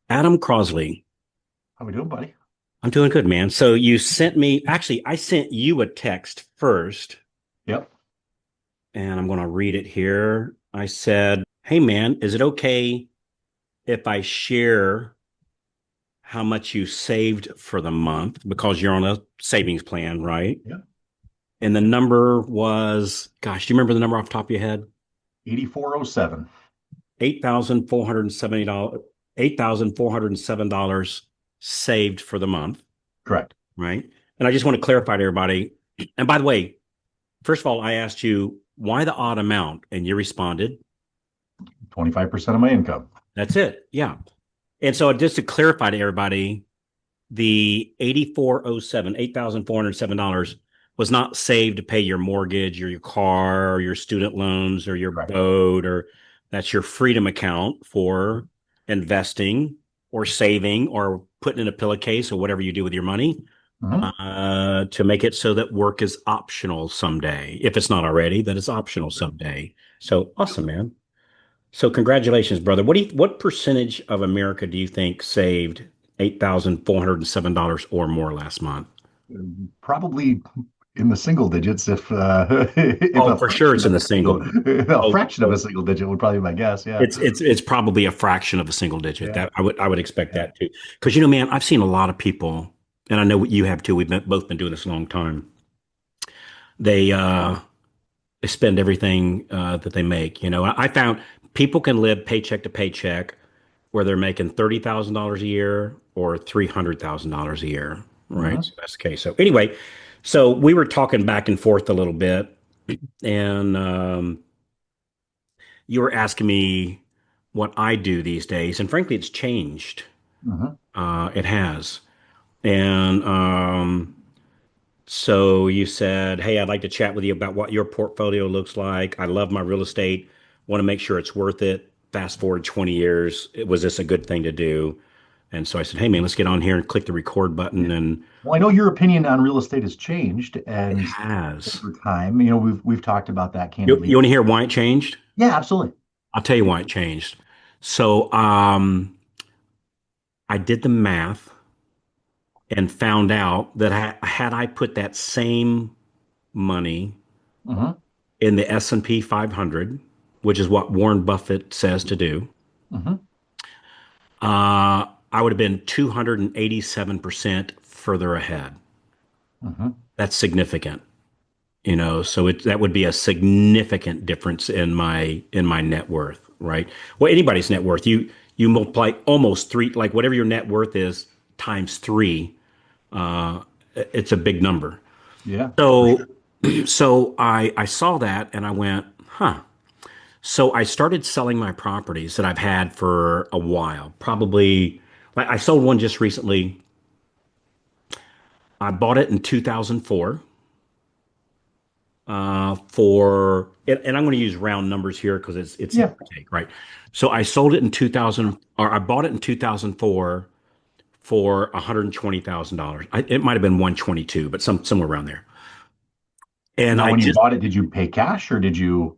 Adam Crosley. How we doing, buddy? I'm doing good, man. So you sent me, actually, I sent you a text first, Yep. and I'm going to read it here. I said, "Hey, man, is it okay if I share how much you saved for the month because you're on a savings plan, right?" Yep. And the number was, gosh, do you remember the number off the top of your head? 8407. $8,470, $8,407 saved for the month, Correct. right? And I just want to clarify to everybody. And by the way, first of all, I asked you why the odd amount, and you responded, 25% of my income. that's it. Yeah. And so just to clarify to everybody, the 8407, $8,407 was not saved to pay your mortgage or your car or your student loans or your Correct. boat, or that's your freedom account for investing or saving or putting in a pillowcase or whatever you do with your money, Hmm. to make it so that work is optional someday. If it's not already, that it's optional someday. So awesome, man. So congratulations, brother. What percentage of America do you think saved $8,407 or more last month? Probably in the single digits if Oh, a for sure fraction it's in of the a single single. a Oh, fraction of a oh, single digit would probably be my guess. Yeah. it's probably a fraction of a single digit. Yeah. That I would expect Yeah. that too. Because man, I've seen a lot of people, and I know what you have too. Both been doing this a long time. They uh they spend everything that they make. I found people can live paycheck to paycheck where they're making $30,000 a year or $300,000 a year, right? Hmm. So that's the case. So anyway, so we were talking back and forth a little bit, and you were asking me what I do these days, and frankly, it's changed. Hmm. It has, and so you said, "Hey, I'd like to chat with you about what your portfolio looks like. I love my real estate. Want to make sure it's worth it. Fast forward 20 years, was this a good thing to do?" And so I said, "Hey, man, let's get on here and click the record Yeah. button." And Well, I know your opinion on real estate has changed, it and has. over time, we've talked about that You candidly. want to hear why it changed? Yeah, absolutely. I'll tell you why it changed. So I did the math and found out that had I put that same money Hmm. in the S&P 500, which is what Warren Buffett says to do, Hmm. I would have been 287% further ahead. Hmm. That's significant, so that would be a significant difference in my net worth, right? Well, anybody's net worth, you multiply almost three, like whatever your net worth is times three, it's a big number. Yeah, for So sure. so I saw that and I went, huh. So I started selling my properties that I've had for a while. Probably, like I sold one just recently. I bought it in 2004, and I'm going to use round numbers here because it's give Yeah. or take, right? So I sold it in 2000, or I bought it in 2004 for $120,000. It might have been 122, but somewhere around there. And Now, I when you just bought it, did you pay cash or did you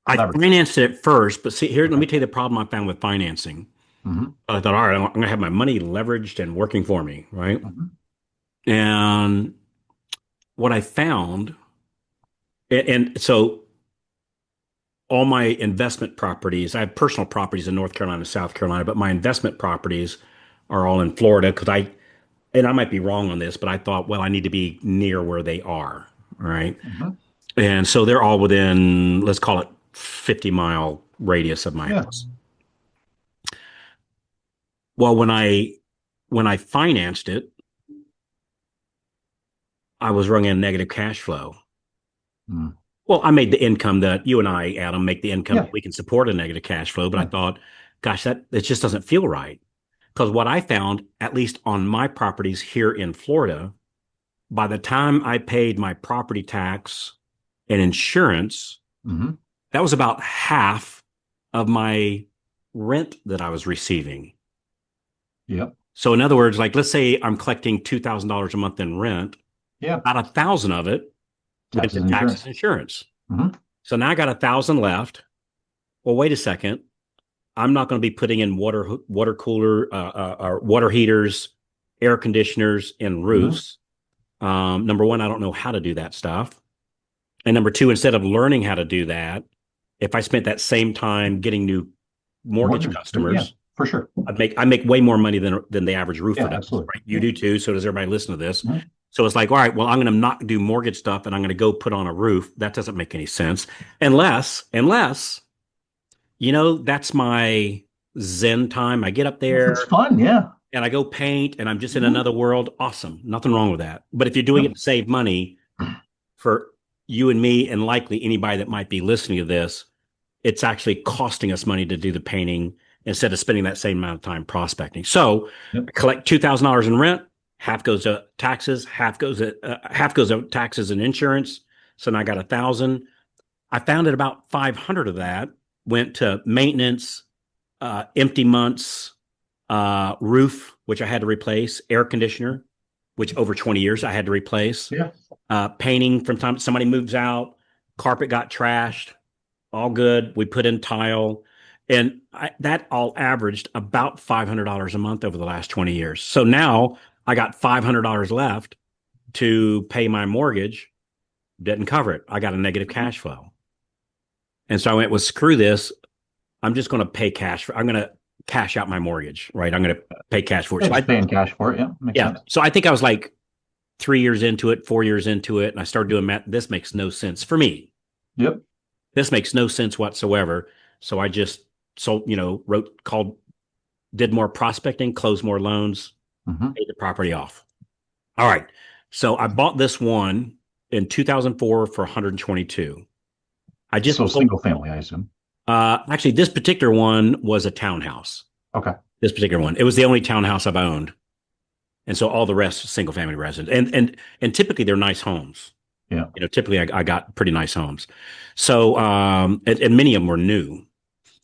I leverage? financed it first, but see here, let Okay. me tell you the problem I found with financing. Hmm. I thought, all right, I'm going to have my money leveraged and working for me, right? Hmm. And what I found, and so all my investment properties, I have personal properties in North Carolina, South Carolina, but my investment properties are all in Florida and I might be wrong on this, but I thought, well, I need to be near where they are, right? Hmm. And so they're all within, let's call it 50-mile radius of my Yeah. house. Well, when I financed it, I was running a negative cash flow. Mm. Well, I made the income that you and I, Adam, make the income Yeah. that we can support a negative cash flow. But I Yeah. thought, gosh, that it just doesn't feel right. Because what I found, at least on my properties here in Florida, by the time I paid my property tax and insurance, Hmm. that was about half of my rent that I was receiving. Yep. So in other words, like let's say I'm collecting $2,000 a month in rent, Yeah. about 1,000 of it went Taxes to and taxes insurance. and insurance. Hmm. So now I got 1,000 left. Well, wait a second. I'm not going to be putting in water cooler or water heaters, air conditioners in Hmm. roofs. Number one, I don't know how to do that stuff. And number two, instead of learning how to do that, if I spent that same time getting new mortgage Mortgage, yeah, customers, for sure. I make way more money than the average roofer Yeah, does, absolutely. right? You Yeah. do too. So does everybody listen to this. Mhm. So it's like, all right, well, I'm going to not do mortgage stuff and I'm going to go put on a roof. That doesn't make any sense unless that's my Zen time. I get up If it's there fun, yeah. and I go paint and I'm just in Mhm. another world. Awesome. Nothing wrong with that. But if you're doing Yep. it to save money for you and me, and likely anybody that might be listening to this, it's actually costing us money to do the painting instead of spending that same amount of time prospecting. So Yep. I collect $2,000 in rent, half goes to taxes, half goes to taxes and insurance. So now I got 1,000. I found that about 500 of that went to maintenance, empty months, roof, which I had to replace, air conditioner, which over 20 years I had to replace, Yeah. painting from time somebody moves out, carpet got trashed, all good. We put in tile, and that all averaged about $500 a month over the last 20 years. So now I got $500 left to pay my mortgage. Didn't cover it. I got a negative cash flow. And so I went, well, screw this. I'm just going to pay cash I'm going to cash out my mortgage, right? I'm going to pay cash for it. Yeah, So just paying cash for it. Yeah, makes yeah. sense. So I think I was like 3 years into it, 4 years into it, and I started doing math. This makes no sense for me. Yep. This makes no sense whatsoever. So I just did more prospecting, closed more loans, Hmm. paid the property off. All right. So I bought this one in 2004 for 122. I just So sold, single family, I assume. actually, this particular one was a townhouse. Okay. This particular one, it was the only townhouse I've owned, and so all the rest single family residence, and typically they're nice homes. Yeah. Typically I got pretty nice homes. So and many of them were new.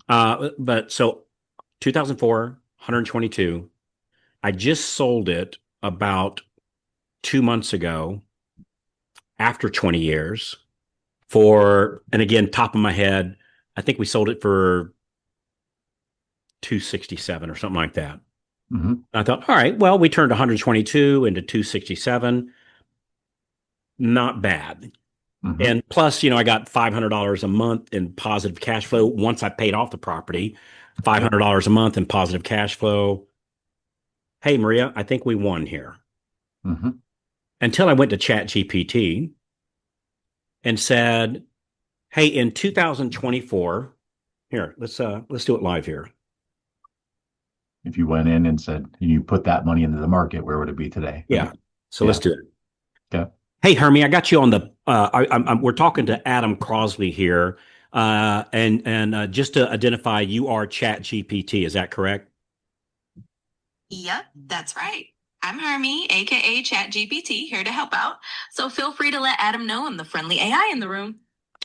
But so 2004, 122. I just sold it about 2 months ago after 20 years and again, top of my head, I think we sold it for 267 or something like that. Hmm. I thought, all right, well, we turned 122 into 267. Not bad. Hmm. And plus, I got $500 a month in positive cash flow once I paid off the property, Yep. $500 a month in positive cash flow. Hey, Maria, I think we won here. Hmm. Until I went to ChatGPT and said, hey, in 2024, here, let's do it live here. If you went in and said you put that money into the market, where would it be today? Yeah. So let's Yeah. do it. Okay. Hey, Hermie, I got you on the. We're talking to Adam Crosley here, and just to identify, you are ChatGPT. Is that correct? Yep, that's right. I'm Hermie, aka ChatGPT, here to help out. So feel free to let Adam know I'm the friendly AI in the room.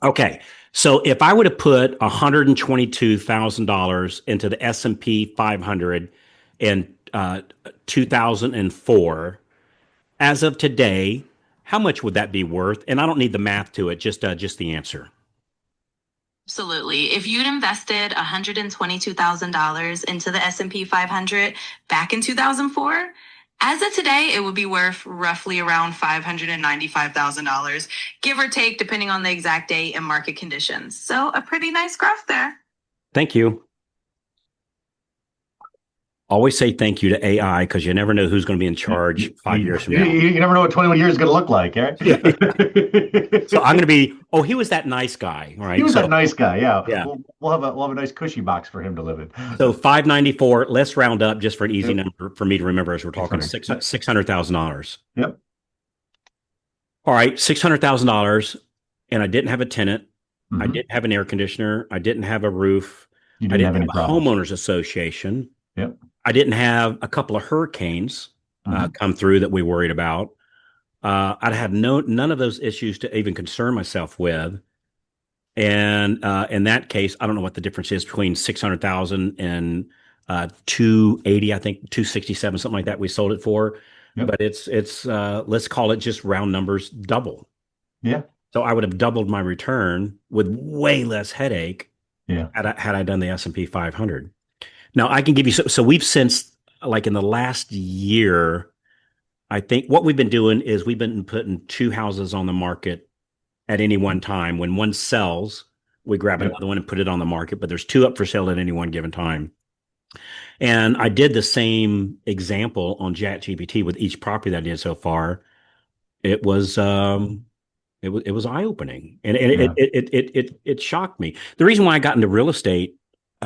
Okay. So if I were to put $122,000 into the S&P 500 in 2004, as of today, how much would that be worth? And I don't need the math to it, just the answer. Absolutely. If you'd invested $122,000 into the S&P 500 back in 2004, as of today, it would be worth roughly around $595,000, give or take, depending on the exact date and market conditions. So a pretty nice growth there. Thank you. Always say thank you to AI because you never know who's going to be in charge 5 years from now. You never know what 21 years is going to look like, eh? Yeah. So I'm going to be, oh, he was that nice guy, He right? was that So nice guy. Yeah. yeah. We'll have a nice cushy box for him to live in. So 594, let's round up just for an easy Yep. number for me to remember as we're talking 600. $600,000. Yep. All right, $600,000, and I didn't have a tenant. I Hmm. didn't have an air conditioner. I didn't have a roof. You I didn't didn't have have any a problems. homeowners association. Yep. I didn't have a couple of hurricanes Hmm. come through that we worried about. I'd have none of those issues to even concern myself with. And in that case, I don't know what the difference is between 600,000 and 280, I think 267, something like that. We sold it for, Yep. but it's let's call it just round numbers, double. Yeah. So I would have doubled my return with way less headache Yeah. had I done the S&P 500. Now I can give you so we've since like in the last year, I think what we've been doing is we've been putting two houses on the market at any one time. When one sells, we grab Yep. another one and put it on the market, but there's two up for sale at any one given time. And I did the same example on ChatGPT with each property that I did so far. It was it was eye opening, and Yeah. it shocked me. The reason why I got into real estate,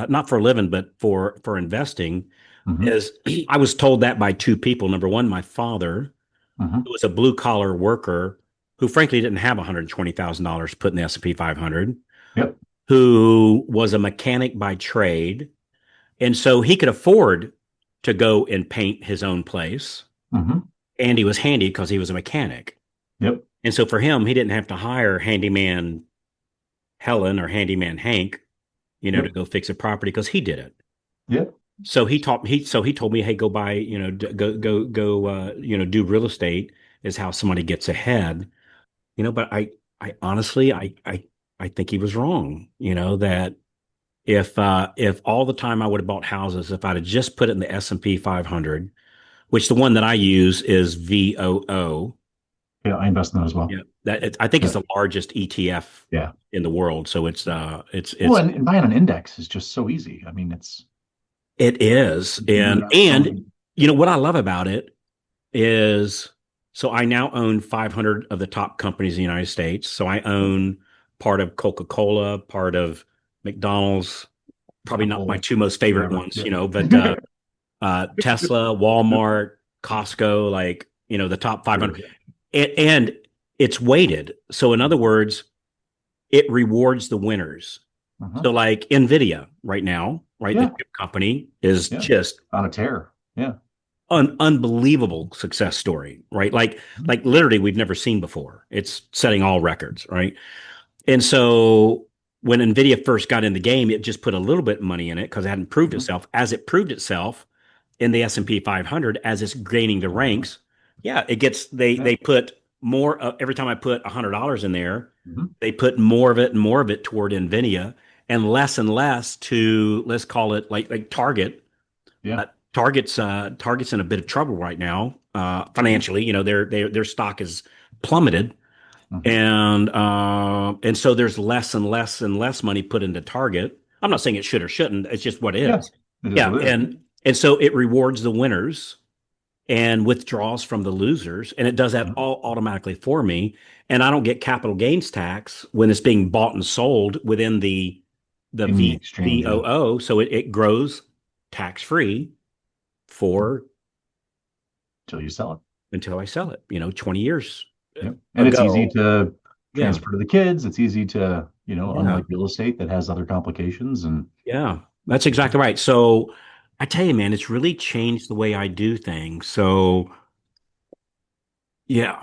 not for a living, but for investing, Hmm. is I was told that by two people. Number one, my father, Hmm. who was a blue collar worker, who frankly didn't have $120,000 put in the S&P 500, Yep. who was a mechanic by trade, and so he could afford to go and paint his own place, Hmm. and he was handy because he was a mechanic. Yep. And so for him, he didn't have to hire handyman Helen or handyman Hank, to Yep. go fix a property because he did it. Yep. So he told me, hey, go buy, go, do real estate is how somebody gets ahead, but I honestly, I think he was wrong, that if all the time I would have bought houses, if I'd have just put it in the S&P 500, which the one that I use is VOO. Yeah. I invest in that as well. Yeah, I think it's Yeah. the largest ETF Yeah. in the world. So Well, and buying an index is just so easy. I mean, it is, you're and not throwing. what I love about it is, so I now own 500 of the top companies in the United States. So I own part of Coca-Cola, part of McDonald's, probably not my Apple, two most favorite whatever. ones, Yeah. but Tesla, Walmart, Costco, like, the top 500. And it's weighted. So in other words, it rewards the winners. Uh-huh. So like Nvidia right now, right? The Yeah. chip company is Yeah. just On a tear. Yeah. an unbelievable success story, right? Like literally we've never seen before. It's setting all records, right? And so when Nvidia first got in the game, it just put a little bit of money in it because it hadn't proved Mhm. itself. As it proved itself in the S&P 500, as it's gaining the ranks, yeah, it gets Yeah. they put more every time I put $100 in there, Mhm. they put more of it and more of it toward Nvidia and less to, let's call it like Target. Yeah. Target's in a bit of trouble right now, Mhm. financially. Their stock is plummeted, Mhm. and so there's less and less and less money put into Target. I'm not saying it should or shouldn't. It's just what it Yeah. is. It is Yeah, what it is. and so it rewards the winners and withdraws from the losers, and it does that Mhm. all automatically for me. And I don't get capital gains tax when it's being bought and sold within the In the exchange. Yeah. VOO, so it grows tax free for Until you sell it. until I sell it, 20 years Yep. And it's easy ago. to Yeah. transfer to the kids. It's easy to, Yeah. unlike real estate that has other complications. And Yeah. That's exactly right. So I tell you, man, it's really changed the way I do things. So yeah,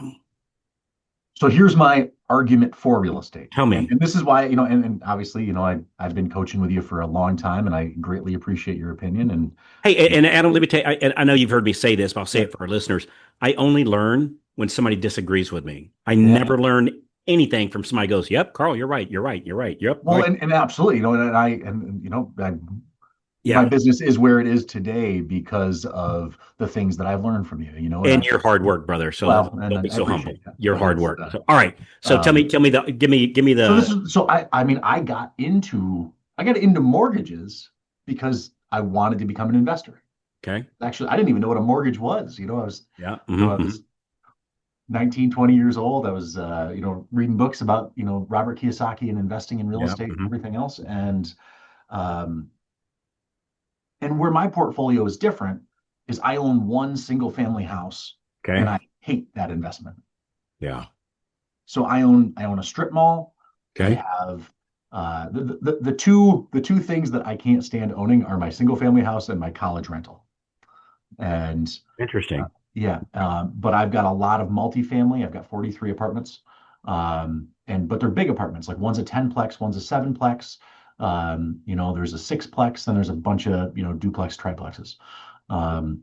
so here's my argument for real estate. tell And, me. and this is why, and obviously, I've been coaching with you for a long time and I greatly appreciate your opinion. And, Hey, you and Adam, let me tell you, I know you've heard me say this, but I'll say yeah, it for our listeners. I only learn when somebody disagrees with me. I yeah. never learn anything from somebody goes, yep, Carl, you're right. You're right. You're right. Yep. Well, Right. and absolutely, my Yeah. business is where it is today because of the things that I've learned from you, and And your hard work, brother. So and don't be I so humble. appreciate that, Your but hard it's, work. So, all right. So tell me, um, tell me give me so the, I mean, I got into mortgages because I wanted to become an investor. okay. Actually, I didn't even know what a mortgage was. Yeah. I was 19, 20 years old. I was, reading books about, Robert Kiyosaki and investing in real Yeah. estate and everything else. Um, and where my portfolio is different is I own one single family house and Okay. I hate that investment. Yeah. So I own a strip mall. I Okay. have the two things that I can't stand owning are my single family house and my college rental. And Interesting. yeah, but I've got a lot of multifamily. I've got 43 apartments, but they're big apartments. Like one's a 10-plex, one's a 7-plex. There's a 6-plex, then there's a bunch of duplex triplexes. Um,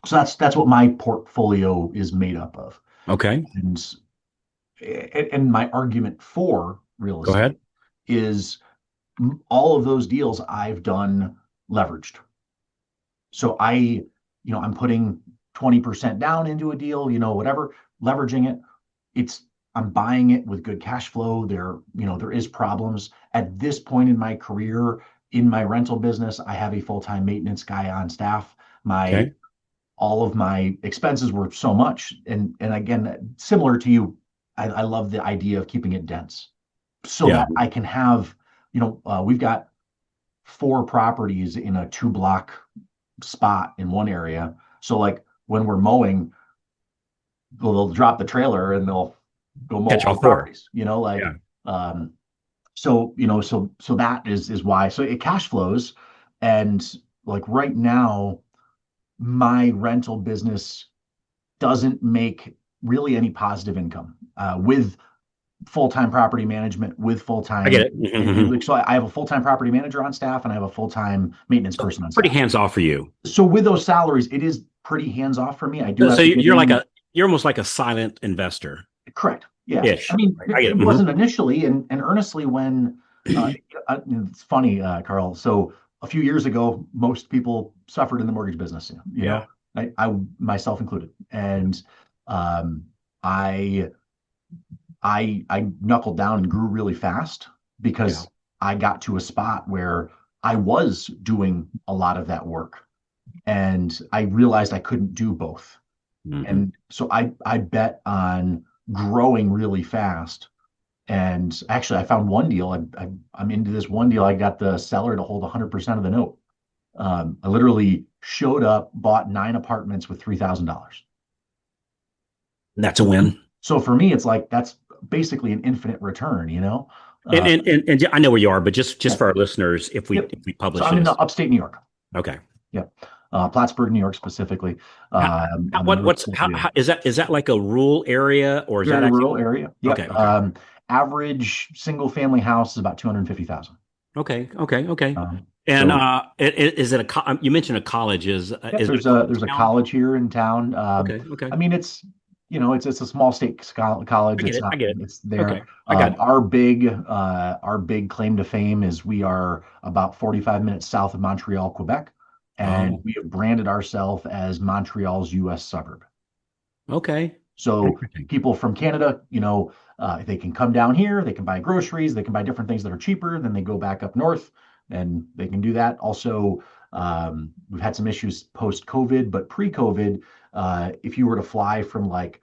so that's what my portfolio is made up of. Okay. And and my argument for real Go estate ahead. is all of those deals I've done leveraged. So I'm putting 20% down into a deal, whatever, leveraging it. I'm buying it with good cash flow. There is problems. At this point in my career, in my rental business, I have a full-time maintenance guy on staff. My Okay. All of my expenses were so much. And again, similar to you, I love the idea of keeping it dense so Yeah. that I can have, we've got 4 properties in a 2 block spot in one area. So like when we're mowing, they'll drop the trailer and they'll go mow Catch all all the four. properties, like, Yeah. um, so that is why. So it cash flows. And like right now, my rental business doesn't make really any positive income with full-time property management, with I get full-time. it. Mhm. So I have a full-time property manager on staff and I have a full-time maintenance So person on pretty staff. hands off for you. So with those salaries, it is pretty hands-off for me. I do So have to get in. you're almost like a silent investor Correct. Yeah. I ish. mean, I get it it. Hmm. wasn't initially, and earnestly when it's funny, Carl. So a few years ago, most people suffered in the mortgage business, Yeah. I myself included. And um, I I knuckled down and grew really fast Yeah. because I got to a spot where I was doing a lot of that work, and I realized I couldn't do both. Hmm. And so I bet on growing really fast. And actually, I found one deal. I'm into this one deal. I got the seller to hold 100% of the note. I literally showed up, bought 9 apartments with $3,000. That's a win. So for me, it's like that's basically an infinite return. Uh, And I know where you are, but just yeah, for our listeners, if we yep. if we So publish I'm in this, upstate New York. okay. Yeah, Plattsburgh, New York specifically, How, on the north tip of the how is that like a rural area or is that very actually rural area. okay? Yep. Okay. Average single family house is about 250,000. Okay. Okay. Okay. And So is it you mentioned a college yeah, is it a there's a town? college here in town. Okay. Okay. I mean, it's a small state college. I get It's it. I not. get it. It's there. Okay. I got it. Our big claim to fame is we are about 45 minutes south of Montreal, Quebec, and Oh, we have branded ourselves as Montreal's U.S. suburb. okay. So Interesting. people from Canada, they can come down here, they can buy groceries, they can buy different things that are cheaper, then they go back up north and they can do that. Also, we've had some issues post-COVID, but pre-COVID, if you were to fly from like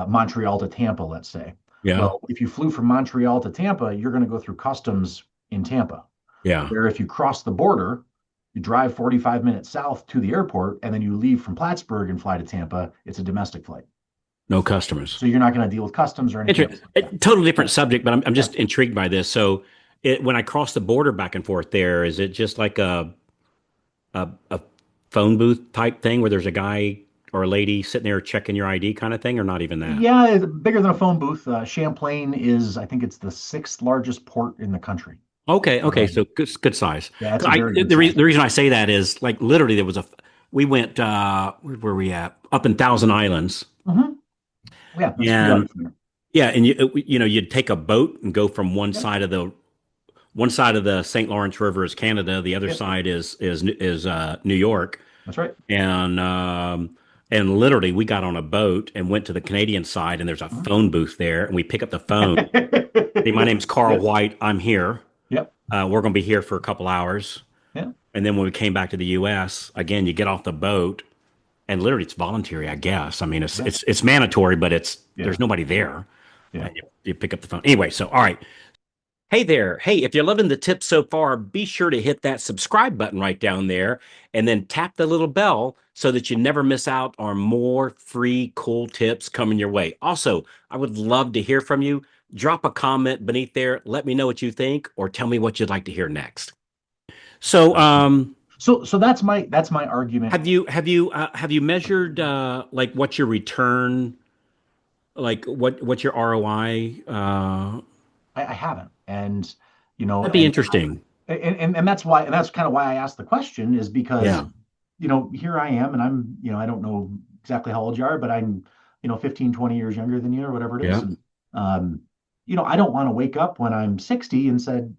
Montreal to Tampa, let's say, Yeah. well, if you flew from Montreal to Tampa, you're going to go through customs in Tampa. Yeah. Where if you cross the border, you drive 45 minutes south to the airport, and then you leave from Plattsburgh and fly to Tampa, it's a domestic flight. No customers. So you're not going to deal with customs or anything else like that. Totally different subject, but I'm Yeah. just intrigued by this. So, when I cross the border back and forth there, is it just like a phone booth type thing where there's a guy or a lady sitting there checking your ID kind of thing, or not even that? Yeah, it's bigger than a phone booth. Champlain is, I think it's the sixth largest port in the country. Okay, okay, Um, so good size. yeah, it's 'Cause a very good the size. reason I say that is like literally there was we went where were we at? Up in Thousand Islands, Hmm. Yeah, that's we are and familiar. yeah, and you'd take a boat and go from Yep. one side of the St. Lawrence River is Canada, the other Yep. side is New York, That's right. and literally we got on a boat and went to the Canadian side, and there's a Mhm. phone booth there, and we pick up the phone. Hey, my name's Carl Yes. White. I'm here. Yep. We're going to be here for a couple hours. Yeah. And then when we came back to the U.S., again, you get off the boat, and literally it's voluntary, I guess. I mean, Yeah. it's mandatory, but Yeah. there's nobody there. Yeah. You pick up the phone anyway. So, all right. Hey there. Hey, if you're loving the tips so far, be sure to hit that subscribe button right down there, and then tap the little bell so that you never miss out on more free, cool tips coming your way. Also, I would love to hear from you. Drop a comment beneath there. Let me know what you think, or tell me what you'd like to hear next. So, So that's my argument. have you measured like what's your return, like what's your ROI? I haven't, and you know, That'd be and interesting. and that's kind of why I asked the question is because Yeah. here I am, and I don't know exactly how old you are, but I'm 15, 20 years younger than you or whatever it is. Yeah. And um, I don't want to wake up when I'm 60 and said,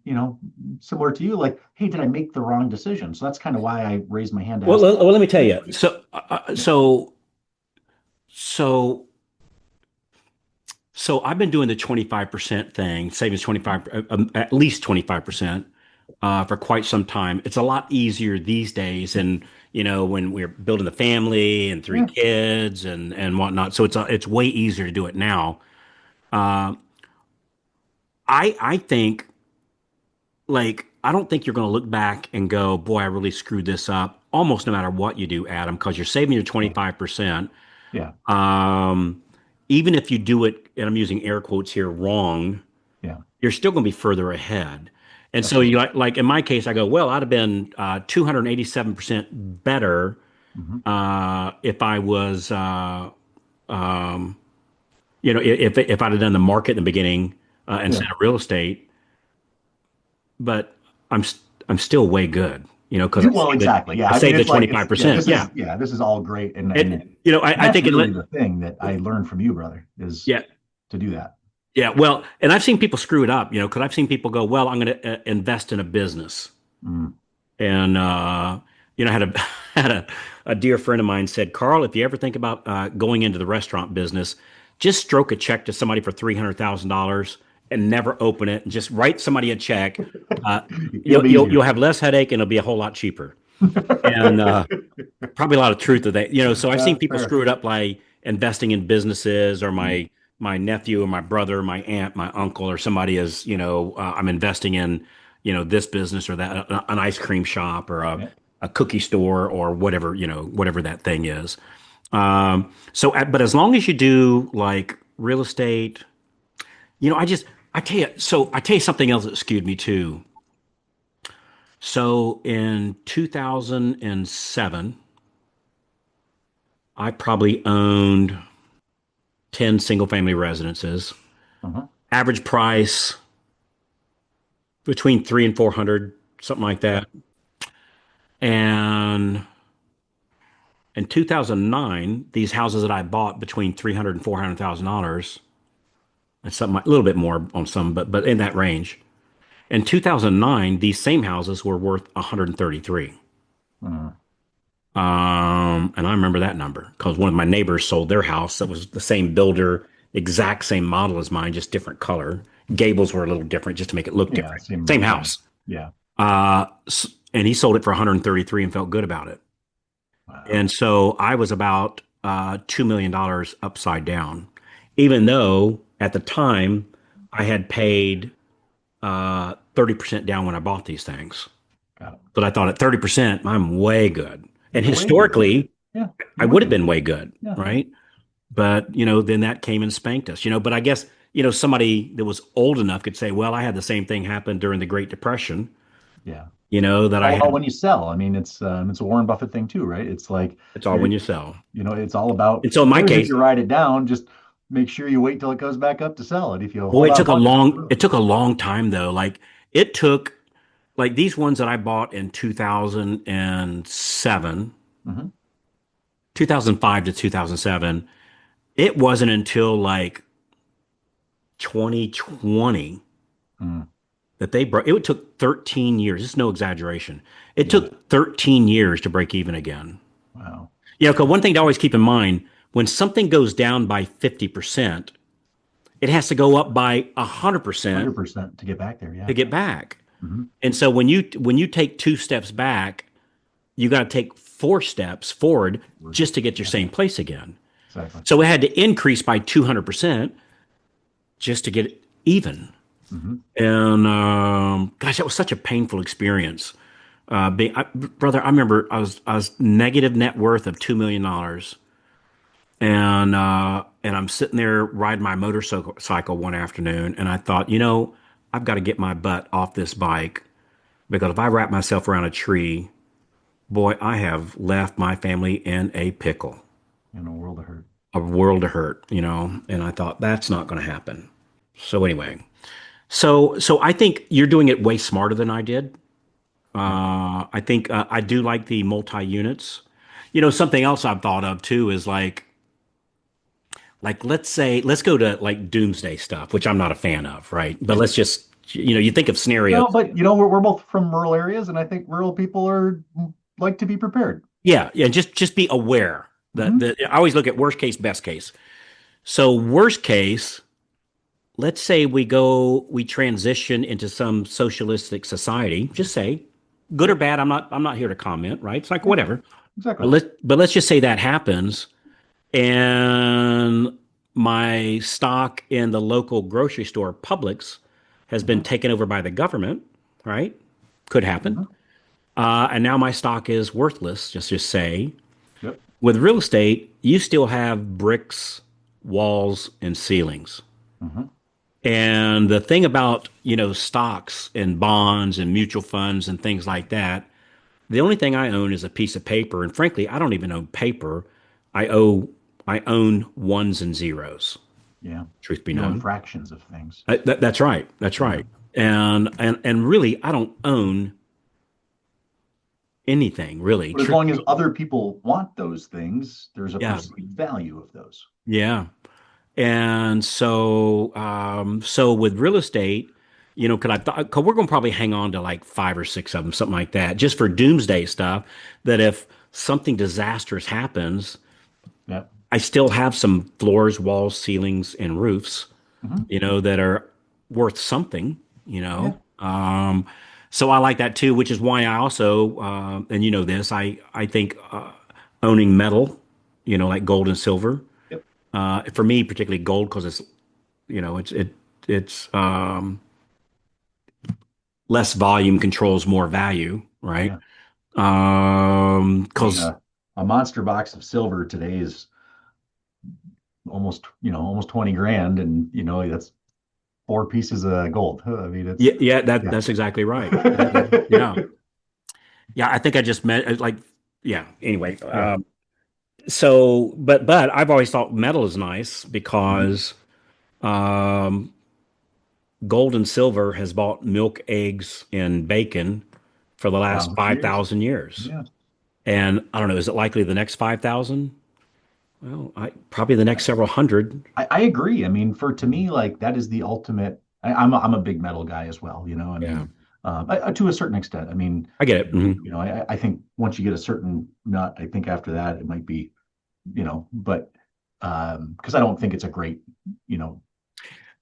similar to you, like, hey, did I make the wrong decision? So that's kind of why I raised my hand to Well, ask. let me tell you. So I've been doing the 25% thing, savings 25, at least 25%, for quite some time. It's a lot easier these days, and when we're building the family and three Yeah. kids and whatnot. So it's way easier to do it now. Uh, I think, like, I don't think you're going to look back and go, boy, I really screwed this up. Almost no matter what you do, Adam, because you're saving your Yeah. 25%. Yeah. Um, Even if you do it, and I'm using air quotes here, wrong, Yeah. you're still going to be further ahead. And so Absolutely. you like in my case, I go, well, I'd have been 287% better Hmm. if I was, if I'd have done the market in the beginning Yeah. instead of real estate. But I'm I'm still way good, because Well, exactly. Yeah. I I mean, saved the it's like yeah, 25%. Yeah. this is all great. And I that's think it really let, the thing that I learned from you, brother, is yeah. to do that. Yeah, well, and I've seen people screw it up, because I've seen people go, well, I'm going to invest in a business. Mm. And I had a had a dear friend of mine said, Carl, if you ever think about going into the restaurant business, just stroke a check to somebody for $300,000 and never open it, and just write somebody a check. Uh, It'll be you'll easier. have less headache and it'll be a whole lot cheaper. And probably a lot of truth to that. So I've seen Yeah, people fair. screw it up by investing in businesses, or my nephew or my brother, my aunt, my uncle, or somebody is, I'm investing in, this business or that, an ice cream shop or Yeah. a cookie store or whatever, whatever that thing is. But as long as you do like real estate, I tell you something else that skewed me too. So in 2007, I probably owned 10 single family residences. Uh-huh. Average price between 3 and 400, something like Yeah. that. And in 2009, these houses that I bought between 300 and 400,000 dollars, and something a little bit more on some, but in that range. In 2009, these same houses were worth 133. Mm. And I remember that number because one of my neighbors sold their house that was the same builder, exact same model as mine, just different color. Gables were a little different just to make it look Yeah. different. Same. Same Yeah. house. Yeah. And he sold it for 133 and felt good about it. Wow. And so I was about $2 million upside down, even though at the time I had paid 30% down when I bought these things. Got it. But I thought at 30%, I'm way good. And You're way good. Yeah. historically, Yeah. I You would would have be. been way good, Yeah. right? But, then that came and spanked us, but I guess, somebody that was old enough could say, well, I had the same thing happen during the Great Depression, Yeah. that It's I all about had. when you sell. I mean, it's a Warren Buffett thing too, right? It's like It's all you're, when you sell. it's all about And so in who my cares if case, you ride it down, just make sure you wait till it goes back up to sell it. If you boy, hold out long enough, it took a long time though. Like it took, like these ones that I bought in 2007, hmm 2005 to 2007, it wasn't until like 2020 mm, that they broke. It took 13 years. It's no exaggeration. It yeah. took 13 years to break even again. Wow. Because one thing to always keep in mind, when something goes down by 50%, it has to go up by 100% 100% to get back there. to Yeah. get back. hmm And so when you take two steps back, you got to take four steps forward just to get your Yeah. same place again. Exactly. So it had to increase by 200% just to get even. hmm And gosh, that was such a painful experience. Brother, I remember I was negative net worth of $2 million, and I'm sitting there riding my motorcycle one afternoon, and I thought, I've got to get my butt off this bike because if I wrap myself around a tree, boy, I have left my family in a pickle, In a world of hurt. a world of hurt. And I thought that's not going to happen. So anyway, so I think you're doing it way smarter than I did. Yeah. I think I do like the multi units. Something else I've thought of too is like like let's go to like doomsday stuff, which I'm not a fan of, right? But Okay. let's just, you think of scenarios. No, but we're both from rural areas, and I think rural people are like to be prepared. Yeah, yeah, just be aware that Hmm. I always look at worst case, best case. So worst case, let's say we transition into some socialistic society. Just say, good or Yep. bad. I'm not here to comment, right? It's like Yeah, whatever. exactly. But let's just say that happens, and my stock in the local grocery store, Publix, has been Hmm. taken over by the government, right? Could happen. Hmm. And now my stock is worthless. Just say, Yep. with real estate, you still have bricks, walls, and ceilings. Hmm. And the thing about, stocks and bonds and mutual funds and things like that, the only thing I own is a piece of paper. And frankly, I don't even own paper. I owe I own ones and zeros, Yeah. truth be You own known. fractions of things. That's right. That's Yeah. right. And really, I don't own anything, really. But as Truth. long as other people want those things, there's a Yeah. perceived value of those. Yeah. And so with real estate, could I thought, cause we're going to probably hang on to like five or six of them, something like that, just for doomsday stuff, that if something disastrous happens, Yeah. I still have some floors, walls, ceilings, and roofs, Hmm. that are worth something, Yeah. so I like that too, which is why I also, and this, I think, owning metal, like gold and silver, Yep. for me, particularly gold, because it's, it's less volume controls more value, right? Yeah. I mean, Because a monster box of silver today is almost 20 grand, and that's four pieces of gold. I mean, yeah, it's yeah, yeah. that's exactly right. Yeah, yeah. I think I just meant like, yeah. Anyway, Yeah. so but I've always thought metal is nice Mhm. because um, gold and silver has bought milk, eggs, and bacon for the last Thousands of five years. thousand years. Yeah. And I don't know, is it likely the next 5,000? Well, probably the next several hundred. I agree. I mean, to me, like that is the ultimate. I'm a big metal guy as well. I Yeah, mean, to a certain extent. I mean, I get it. I think once you get a certain nut, I think after that it might be, but because I don't think it's a great, you know,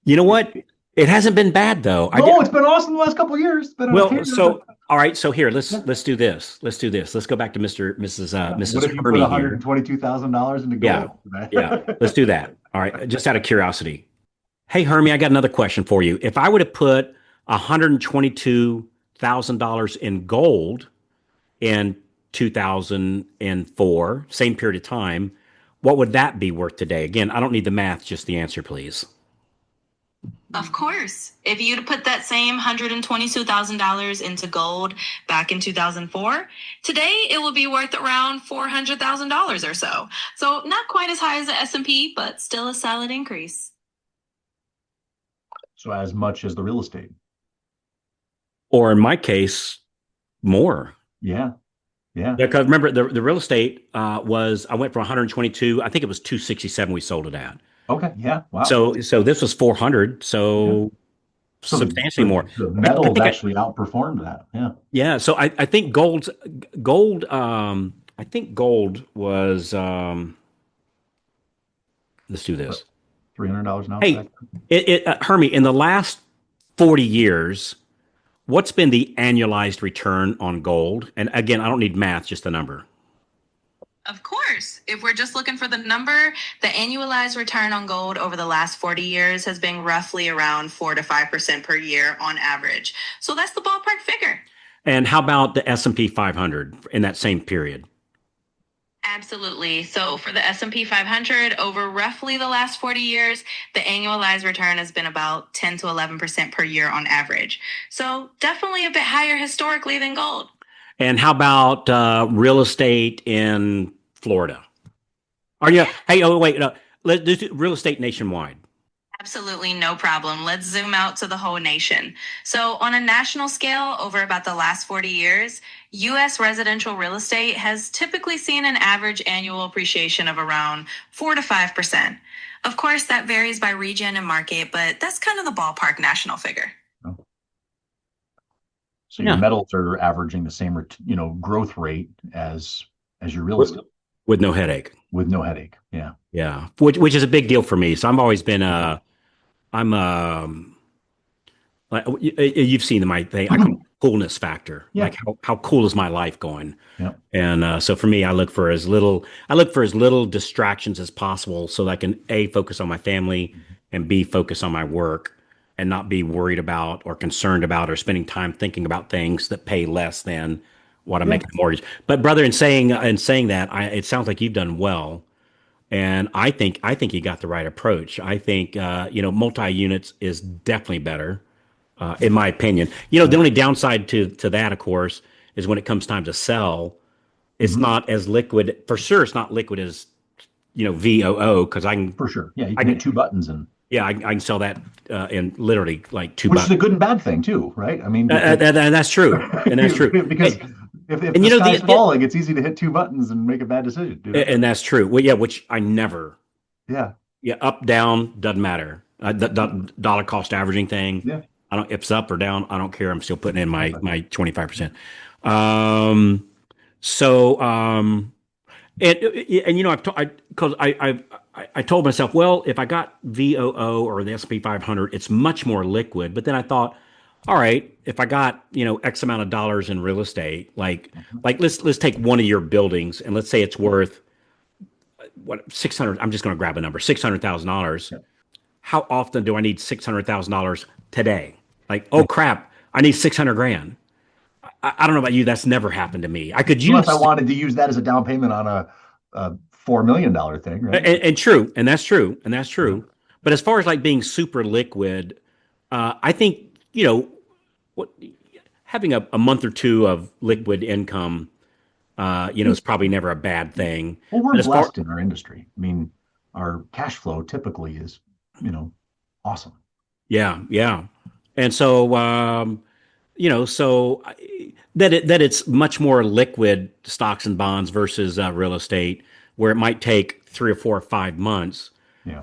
You know what? it- It hasn't been bad though. I did no, it's been awesome the last couple of years. It's been on a well. tear, but So all right. So here, yeah. let's do this. Let's do this. Let's go back to What Mrs. if you put Hermy here. $122,000 into Yeah, gold? yeah. Let's do that. All right. Just out of curiosity. Hey, Hermy, I got another question for you. If I would have put $122,000 in gold in 2004, same period of time, what would that be worth today? Again, I don't need the math, just the answer, please. Of course. If you'd put that same $122,000 into gold back in 2004, today it would be worth around $400,000 or so. So not quite as high as the S&P, but still a solid increase. So as much as the real estate. Or in my case, more. Yeah. Yeah. Yeah, because remember the real estate was I went from 122, I think it was 267 we sold it at. Okay. Yeah. Wow. So this was 400, Yeah. so So the, substantially the, more. the I metals think actually outperformed that. Yeah. yeah, so I think gold I think gold was let's do What, this. $300 an ounce back? Hey, Hermie, in the last 40 years, what's been the annualized return on gold? And again, I don't need math, just the number. Of course. If we're just looking for the number, the annualized return on gold over the last 40 years has been roughly around 4 to 5% per year on average. So that's the ballpark figure. And how about the S&P 500 in that same period? Absolutely. So for the S&P 500 over roughly the last 40 years, the annualized return has been about 10 to 11% per year on average. So definitely a bit higher historically than gold. And how about real estate in Florida? Are you? Hey, oh wait, no, let's do real estate nationwide. Absolutely no problem. Let's zoom out to the whole nation. So, on a national scale, over about the last 40 years, US residential real estate has typically seen an average annual appreciation of around 4 to 5%. Of course, that varies by region and market, but that's kind of the ballpark national figure. Oh, so your Yeah. metals are averaging the same, growth rate as your real With, estate with no headache. with no headache. Yeah. Yeah. Which is a big deal for me. So I've always been I'm like you've seen my thing. I call it coolness factor. Yeah. Like how cool is my life going? Yeah. And so for me, I look for as little distractions as possible so that I can A, focus on my family and B, focus on my work and not be worried about or concerned about or spending time thinking about things that pay less than what I'm Yeah. making a mortgage. But brother, in saying that, it sounds like you've done well. And I think you got the right approach. I think multi units is definitely better, in my opinion. The Yeah. only downside to that, of course, is when it comes time to sell, it's Mhm. not as liquid. For sure, it's not liquid as VOO because I can, For sure. Yeah. You I can hit can, two buttons and yeah, I can sell that in literally like two which is bucks. a good and bad thing too, right? I mean, because And that's true, and that's true, because if and the you know sky's falling, it's easy to hit two buttons and make a bad decision, and that's true. Well, yeah, which I never. Yeah. Yeah, up down doesn't matter. The dollar cost averaging thing. Yeah. I don't if it's up or down. I don't care. I'm still putting in my Exactly. my 25%. Um, so and because I told myself, well, if I got VOO or the S&P 500, it's much more liquid. But then I thought, all right, if I got X amount of dollars in real estate, like Mhm. like let's take one of your buildings and let's say it's worth what 600. I'm just going to grab a number, $600,000. Yeah. How often do I need $600,000 today? Like, oh crap, I need 600 grand. I don't know about you. That's never happened to me. I could Unless I use, wanted to use that as a down payment on a $4 million thing, right? and true, and that's true, and that's Yeah. true. But as far as like being super liquid, I think, what having a month or two of liquid income, is probably never a bad thing. Well, we're But as far, blessed in our industry. I mean, our cash flow typically is, you know, awesome. yeah, yeah. And so, that it's much more liquid stocks and bonds versus real estate, where it might take 3 or 4 or 5 months. Yeah.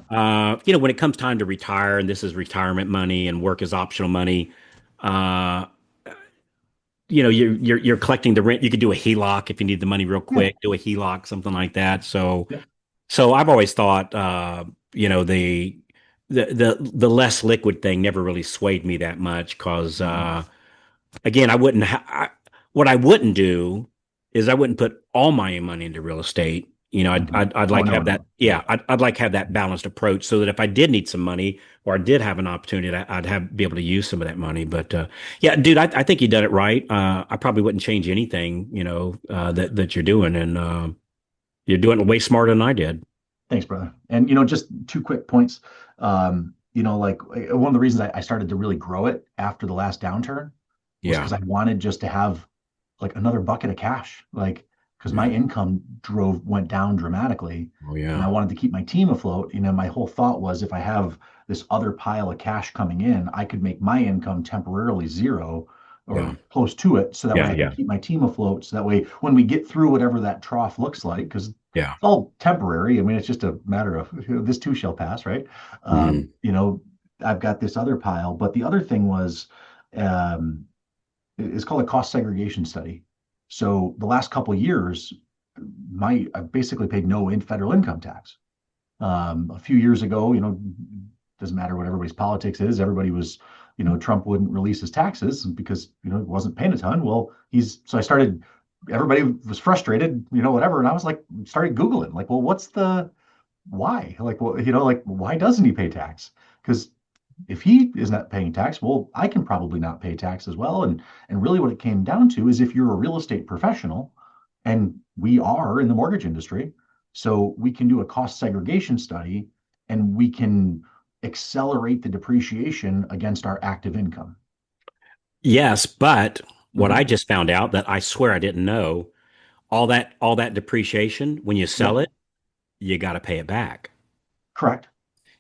When it comes time to retire, and this is retirement money and work is optional money, uh, you're collecting the rent. You could do a HELOC if you need the money real Yeah. quick. Do a HELOC, something like that. So, Yeah. so I've always thought, the less liquid thing never really swayed me that much because Mhm. again, what I wouldn't do is I wouldn't put all my money into real estate. Mhm. I'd Oh, like to no, have that. no. Yeah, I'd like to have that balanced approach so that if I did need some money or I did have an opportunity, I'd have be able to use some of that money. But yeah, dude, I think you done it right. I probably wouldn't change anything, that you're doing, and you're doing it way smarter than I did. Thanks, brother. And just two quick points. Like one of the reasons I started to really grow it after the last downturn was Yeah, because I wanted just to have like another bucket of cash, like because my yeah, income went down dramatically, oh and I yeah, wanted to keep my team afloat. My whole thought was if I have this other pile of cash coming in, I could make my income temporarily zero yeah, or close to it, so that way yeah, I can yeah, keep my team afloat. So that way, when we get through whatever that trough looks like, because it's yeah. all temporary. I mean, it's just a matter of this too shall pass, right? Um, Mhm. you know, I've got this other pile, but the other thing was, um, it's called a cost segregation study. So the last couple of years, I basically paid no federal income tax. A few years ago, doesn't matter what everybody's politics is. Everybody was, Trump wouldn't release his taxes because he wasn't paying a ton. Well, so I started. Everybody was frustrated, whatever, and I was like, started Googling, like, well, what's the why? Like, well, like, why doesn't he pay tax? Because if he is not paying tax, well, I can probably not pay tax as well. And really, what it came down to is if you're a real estate professional, and we are in the mortgage industry, so we can do a cost segregation study, and we can accelerate the depreciation against our active income. Yes, but what I Mhm. just found out that I swear I didn't know, all that depreciation, when you sell Yep, it, you got to pay it back. correct.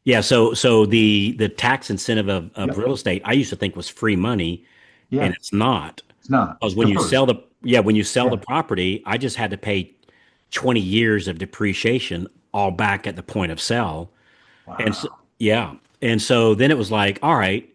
Yeah, so the tax incentive of Yep. real estate I used to think was free money, and Yeah. it's not. It's not. Because It's when you deferred. sell the yeah, when you sell the Yeah. property, I just had to pay 20 years of depreciation all back at the point of sale. And so, Wow. yeah. And so then it was like, all right.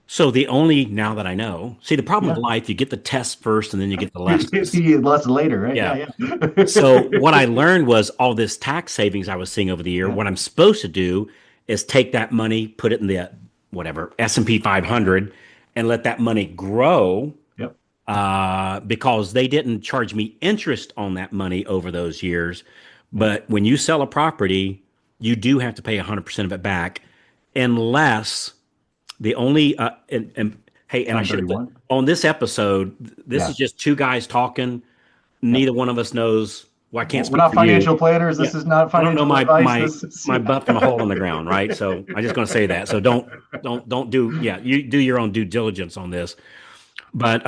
So the only now that I know, see the problem with Yeah. life, you get the test first and then you get the lessons. Less later, right? Yeah. Yeah. Yeah. So what I learned was all this tax savings I was seeing over the year. Yeah. What I'm supposed to do is take that money, put it in the whatever S&P 500, and let that money grow Yep. because they didn't charge me interest on that money over those years. Yep. But when you sell a property, you do have to pay 100% of it back, unless the only and hey, and I should have put 1031. on this episode. This is Yeah. just two guys talking. Yep. Neither one of us knows. Well, I can't We're speak not for you. financial planners. Yeah, This is not I don't know financial my advice. my This is my butt from a hole in the ground, right? So I'm just going to say that. So don't do. Yeah, you do your own due diligence on this. But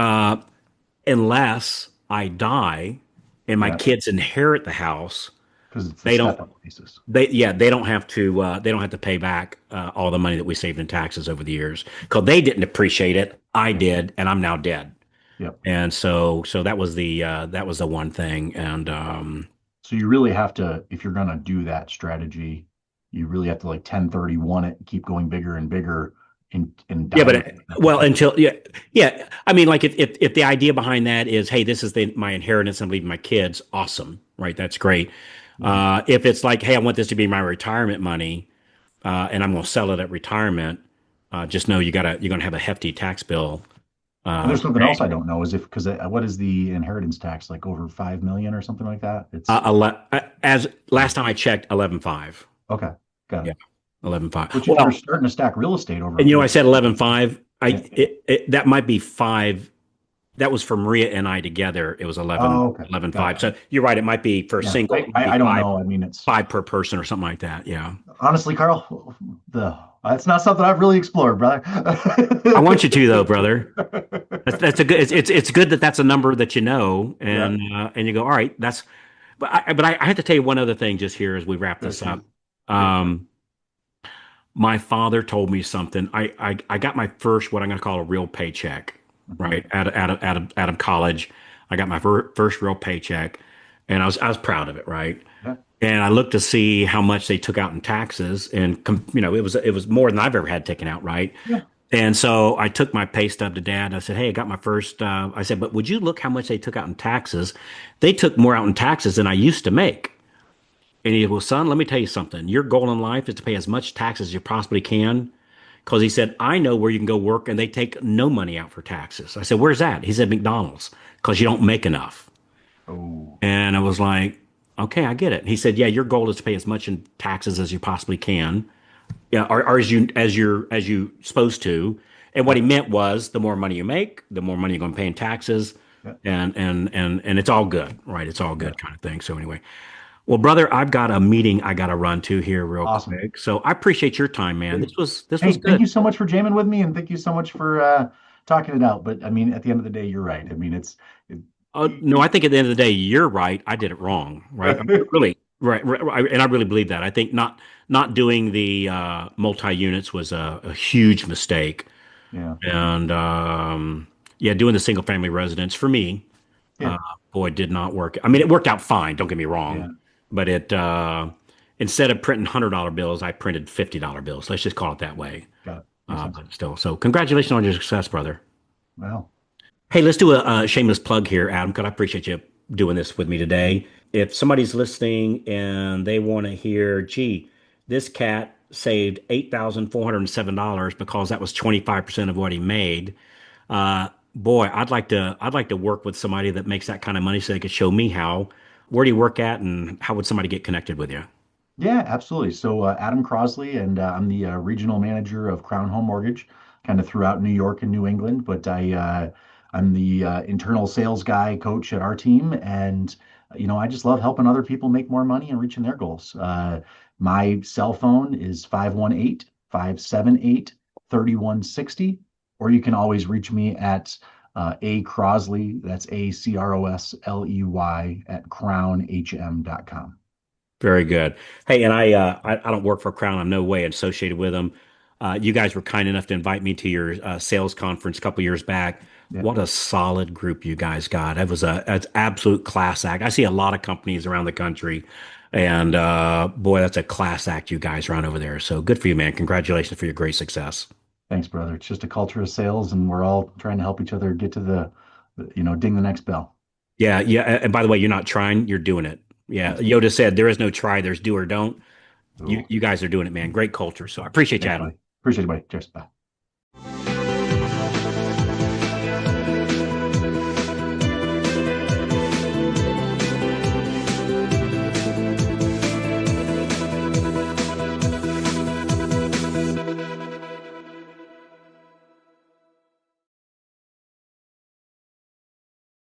unless I die and my Yeah, kids inherit the house, because it's a they don't. step up basis. They don't have to they don't have to pay back all the money that we saved in taxes over the years because they didn't appreciate it. I Yep. did, and I'm now dead. Yep. And so that was the one thing. And So you really have to, if you're gonna do that strategy, you really have to like 1031 it, keep going bigger and bigger and yeah, die but with it. well, until yeah. I mean, like if the idea behind that is, hey, this is my inheritance, I'm leaving my kids, awesome, right? That's great. Mhm. If it's like, hey, I want this to be my retirement money, and I'm going to sell it at retirement, just know you're going to have a hefty tax bill And there's to something pay. else I don't know is if because what is the inheritance tax like over 5 million or something like that? It's As last time I checked, 11.5. okay, got Yeah, it. 11.5. Which if you're Well, starting to stack real estate over, and I said 11.5. Yeah. That might be five. That was for Maria and I together. It was Oh, okay, got it. 11.5. So you're right. It might be for a Yeah, single. It might be I don't know. I mean, it's five per person or something like that. Yeah. honestly, Carl, the that's not something I've really explored, brother. I want you to though, brother. That's a good. It's good that that's a number that you know, Yeah, and you go, all right. That's. But I have to tell you one other thing just here as we wrap yeah, this shoot. up. Yeah. Um, my father told me something. I got my first what I'm going to call a real paycheck, Mhm. right? Out of college, I got my first real paycheck, and I was proud of it, right? Yeah. And I looked to see how much they took out in taxes, and it was more than I've ever had taken out, right? Yeah. And so I took my pay stub to dad. I said, "Hey, I got my first." I said, "But would you look how much they took out in taxes? They took more out in taxes than I used to make." And he said, "Well, son, let me tell you something. Your goal in life is to pay as much taxes as you possibly can." Because he said, "I know where you can go work and they take no money out for taxes." I said, "Where's that?" He said, "McDonald's, because you don't make enough." Oh, And I was like, "Okay, I get it." He said, "Yeah, your goal is to pay as much in taxes as you possibly can, yeah, or as you supposed to." And what yeah. he meant was, the more money you make, the more money you're going to pay in taxes, Yeah. and it's all good, right? It's all Yeah. good kind of thing. So anyway, well, brother, I've got a meeting I got to run to here real Awesome. quick. So I appreciate your time, man. Hey, This was hey, thank good. you so much for jamming with me, and thank you so much for talking it out. But I mean, at the end of the day, you're right. I mean, it, No, I think at the end of the day, you're right. I did it wrong, right? Really, right, and I really believe that. I think not doing the multi-units was a huge mistake, yeah, and yeah, doing the single family residence for me, yeah, uh, boy, did not work. I mean, it worked out fine. Don't get me wrong, yeah. but it instead of printing $100 bills, I printed $50 bills. Let's just call it that way. Got it. Makes sense. But still, so congratulations on your success, brother. Well, Hey, let's do a shameless plug here, Adam, because I appreciate you doing this with me today. If somebody's listening and they want to hear, gee, this cat saved $8,407 because that was 25% of what he made. Boy, I'd like to work with somebody that makes that kind of money so they could show me how. Where do you work at, and how would somebody get connected with you? yeah, absolutely. So Adam Crosley, and I'm the regional manager of Crown Home Mortgage, kind of throughout New York and New England. But I'm the internal sales guy, coach at our team, and I just love helping other people make more money and reaching their goals. My cell phone is 518-578-3160, or you can always reach me at A Crosley, that's ACROSLEY at crownhm.com. Very good. Hey, and I don't work for Crown. I'm no way associated with them. You guys were kind enough to invite me to your sales conference a couple years back. Yeah. What a solid group you guys got. It was an absolute class act. I see a lot of companies around the country, and boy, that's a class act you guys run over there. So good for you, man. Congratulations for your great success. Thanks, brother. It's just a culture of sales, and we're all trying to help each other get to ding the next bell. Yeah, yeah. And by the way, you're not trying, you're doing it. Yeah. Thanks. Yoda said there is no try, there's do or don't. You Ooh, you guys are doing it, man. Great culture. So I appreciate you, thanks, Adam. buddy. Appreciate it, buddy. Cheers. Bye.